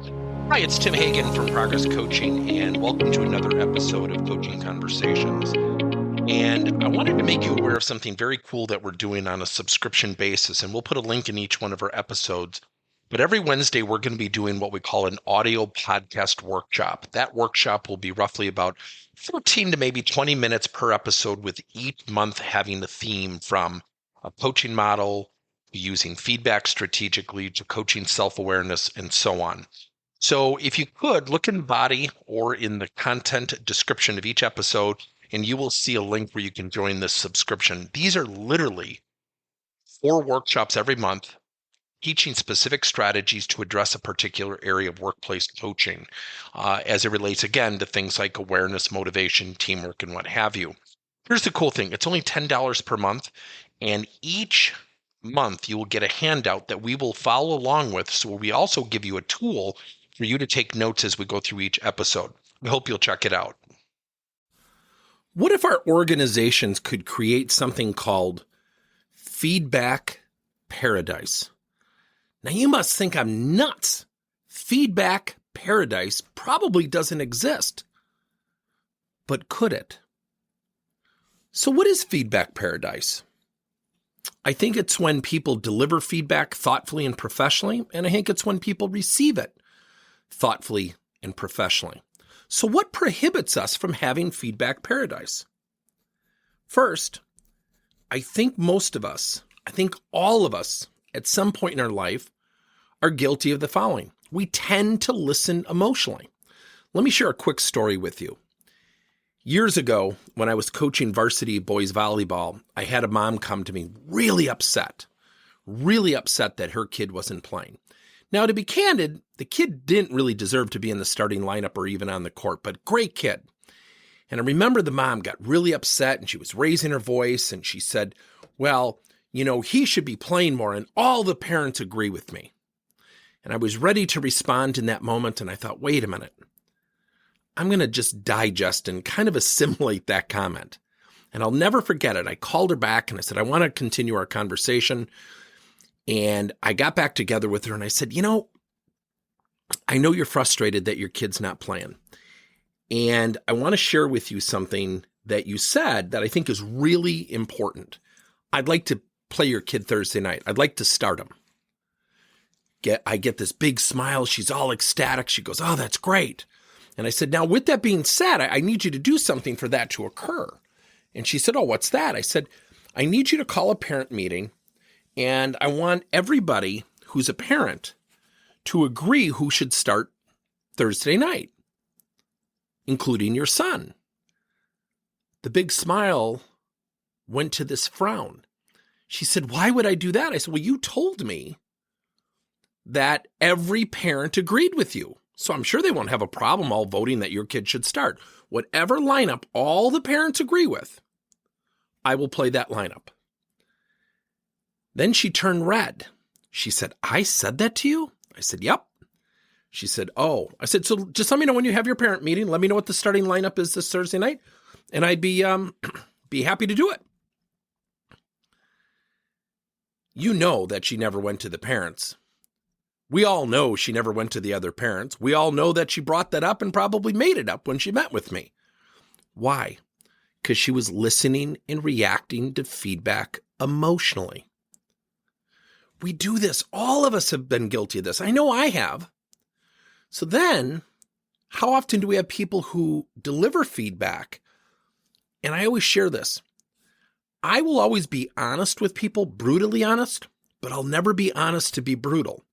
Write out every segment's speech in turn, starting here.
Hi, it's Tim Hagen from Progress Coaching, and welcome to another episode of Coaching Conversations. And I wanted to make you aware of something very cool that we're doing on a subscription basis, and we'll put a link in each one of our episodes. But every Wednesday, we're going to be doing what we call an audio podcast workshop. That workshop will be roughly about 14 to maybe 20 minutes per episode, with each month having a theme from a coaching model, using feedback strategically, to coaching self-awareness, and so on. So if you could, look in the body or in the content description of each episode, and you will see a link where you can join this subscription. These are literally 4 workshops every month, teaching specific strategies to address a particular area of workplace coaching, as it relates, again, to things like awareness, motivation, teamwork, and what have you. Here's the cool thing. It's only $10 per month, and each month you will get a handout that we will follow along with. So we also give you a tool for you to take notes as we go through each episode. We hope you'll check it out. What if our organizations could create something called feedback paradise? Now, you must think I'm nuts. Feedback paradise probably doesn't exist. But could it? So what is feedback paradise? I think it's when people deliver feedback thoughtfully and professionally, and I think it's when people receive it thoughtfully and professionally. So what prohibits us from having feedback paradise? First, I think all of us at some point in our life are guilty of the following. We tend to listen emotionally. Let me share a quick story with you. Years ago, when I was coaching varsity boys volleyball, I had a mom come to me really upset that her kid wasn't playing. Now, to be candid, the kid didn't really deserve to be in the starting lineup or even on the court, but great kid. And I remember the mom got really upset and she was raising her voice and she said, well, he should be playing more, and all the parents agree with me. And I was ready to respond in that moment, and I thought, wait a minute. I'm going to just digest and kind of assimilate that comment. And I'll never forget it. I called her back and I said, I want to continue our conversation. And I got back together with her and I said, I know you're frustrated that your kid's not playing. And I want to share with you something that you said that I think is really important. I'd like to play your kid Thursday night. I'd like to start him. I get this big smile. She's all ecstatic. She goes, oh, that's great. And I said, now, with that being said, I need you to do something for that to occur. And she said, oh, what's that? I said, I need you to call a parent meeting, and I want everybody who's a parent to agree who should start Thursday night, including your son. The big smile went to this frown. She said, why would I do that? I said, well, you told me that every parent agreed with you. So I'm sure they won't have a problem all voting that your kid should start. Whatever lineup all the parents agree with, I will play that lineup. Then she turned red. She said, I said that to you? I said, yep. She said, oh. I said, so just let me know when you have your parent meeting. Let me know what the starting lineup is this Thursday night, and I'd be happy to do it. You know that she never went to the parents. We all know she never went to the other parents. We all know that she brought that up and probably made it up when she met with me. Why? Because she was listening and reacting to feedback emotionally. We do this. All of us have been guilty of this. I know I have. So then, how often do we have people who deliver feedback? And I always share this. I will always be honest with people, brutally honest, but I'll never be honest to be brutal.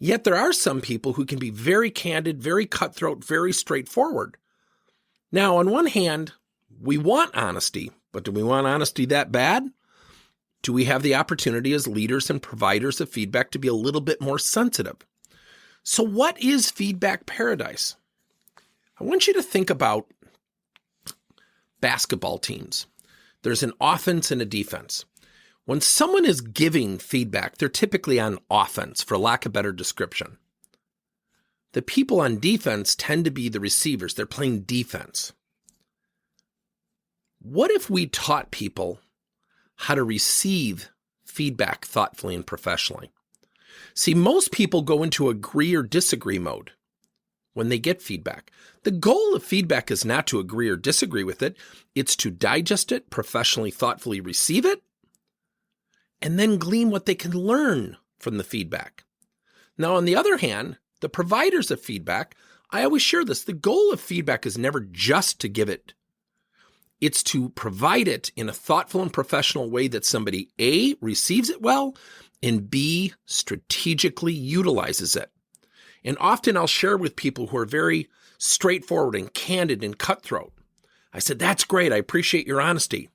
Yet there are some people who can be very candid, very cutthroat, very straightforward. Now, on one hand, we want honesty, but do we want honesty that bad? Do we have the opportunity as leaders and providers of feedback to be a little bit more sensitive? So what is feedback paradise? I want you to think about basketball teams. There's an offense and a defense. When someone is giving feedback, they're typically on offense, for lack of a better description. The people on defense tend to be the receivers. They're playing defense. What if we taught people how to receive feedback thoughtfully and professionally? See, most people go into agree or disagree mode. when they get feedback. The goal of feedback is not to agree or disagree with it. It's to digest it, professionally, thoughtfully receive it, and then glean what they can learn from the feedback. Now, on the other hand, the providers of feedback, I always share this. The goal of feedback is never just to give it. It's to provide it in a thoughtful and professional way that somebody A, receives it well, and B, strategically utilizes it. And often I'll share with people who are very straightforward and candid and cutthroat. I said, that's great. I appreciate your honesty.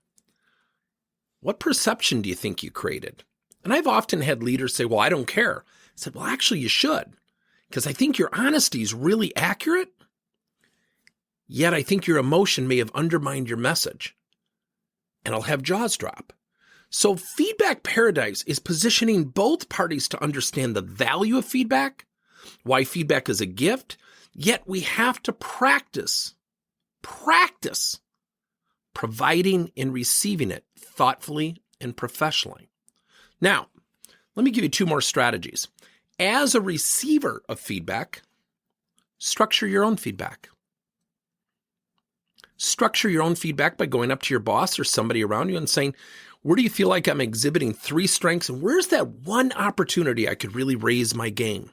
What perception do you think you created? And I've often had leaders say, well, I don't care. I said, well, actually, you should, because I think your honesty is really accurate. Yet I think your emotion may have undermined your message. And I'll have jaws drop. So feedback paradise is positioning both parties to understand the value of feedback, why feedback is a gift, yet we have to practice providing and receiving it thoughtfully and professionally. Now, let me give you 2 more strategies. As a receiver of feedback, structure your own feedback. Structure your own feedback by going up to your boss or somebody around you and saying, where do you feel like I'm exhibiting 3 strengths? And where's that one opportunity I could really raise my game?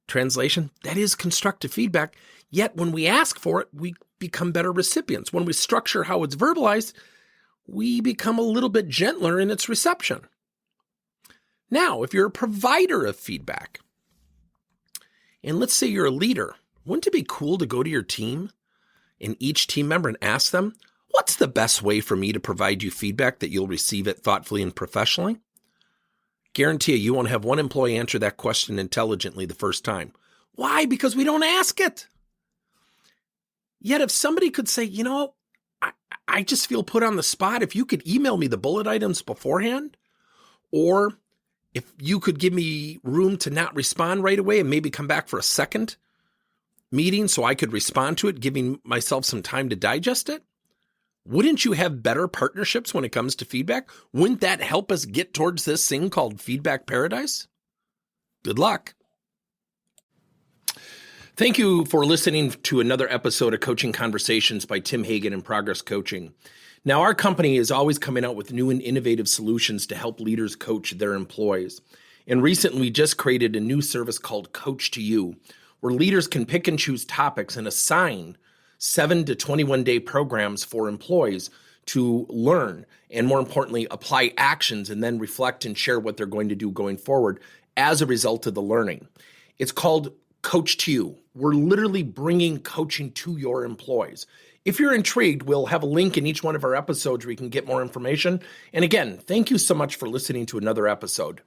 Translation, that is constructive feedback. Yet when we ask for it, we become better recipients. When we structure how it's verbalized, we become a little bit gentler in its reception. Now, if you're a provider of feedback, and let's say you're a leader, wouldn't it be cool to go to your team and each team member and ask them, what's the best way for me to provide you feedback that you'll receive it thoughtfully and professionally? Guarantee you won't have one employee answer that question intelligently the first time. Why? Because we don't ask it. Yet if somebody could say, I just feel put on the spot. If you could email me the bullet items beforehand, or if you could give me room to not respond right away and maybe come back for a second meeting so I could respond to it, giving myself some time to digest it, wouldn't you have better partnerships when it comes to feedback? Wouldn't that help us get towards this thing called feedback paradise? Good luck. Thank you for listening to another episode of Coaching Conversations by Tim Hagen and Progress Coaching. Now, our company is always coming out with new and innovative solutions to help leaders coach their employees. And recently, we just created a new service called Coach to You, where leaders can pick and choose topics and assign 7 to 21-day programs for employees to learn and, more importantly, apply actions and then reflect and share what they're going to do going forward as a result of the learning. It's called Coach to You. We're literally bringing coaching to your employees. If you're intrigued, we'll have a link in each one of our episodes where you can get more information. And again, thank you so much for listening to another episode.